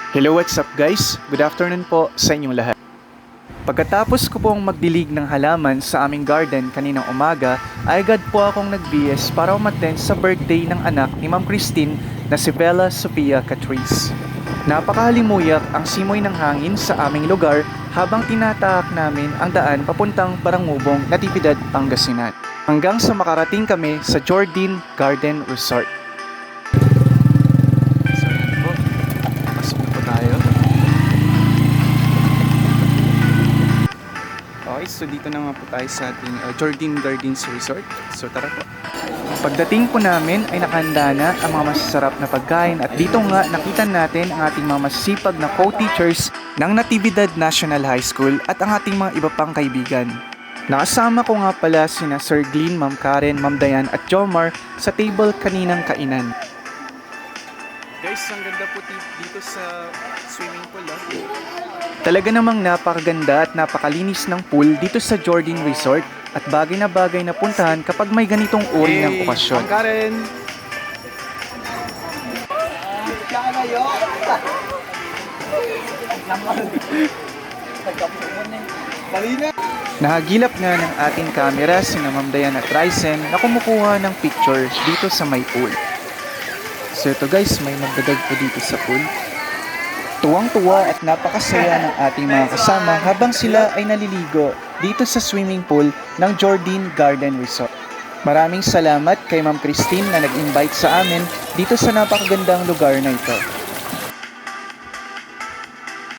Hello, what's up guys? Good afternoon po sa inyong lahat. Pagkatapos ko pong magdilig ng halaman sa aming garden kaninang umaga, ay agad po akong nag-BS para umattend sa birthday ng anak ni Ma'am Christine na si Bella Sofia Catrice. Napakahalimuyak ang simoy ng hangin sa aming lugar habang tinatahak namin ang daan papuntang Parangubong, Natividad, Pangasinan. Hanggang sa makarating kami sa Jordan Garden Resort. Okay, so dito na nga po tayo sa ating Jordan Gardens Resort. So tara po. Pagdating po namin ay nakahanda na ang mga masasarap na pagkain at dito nga nakita natin ang ating mga masisipag na co-teachers ng Natividad National High School at ang ating mga iba pang kaibigan. Nakasama ko nga pala sina Sir Glenn, Ma'am Karen, Ma'am Dayan at Jomar sa table kaninang kainan. Guys, ang ganda po dito sa swimming pool. Talaga namang napakaganda at napakalinis ng pool dito sa Jordan Resort at bagay na puntahan kapag may ganitong uri ng okasyon. Karen! Nahagilap nga ng ating camera sina Ma'am Dayan at Ryzen na kumukuha ng picture dito sa may pool. So ito guys, may magdadag po dito sa pool. Tuwang-tuwa at napakasaya ng ating mga kasama habang sila ay naliligo dito sa swimming pool ng Jordan Garden Resort. Maraming salamat kay Ma'am Christine na nag-invite sa amin dito sa napakagandang lugar na ito.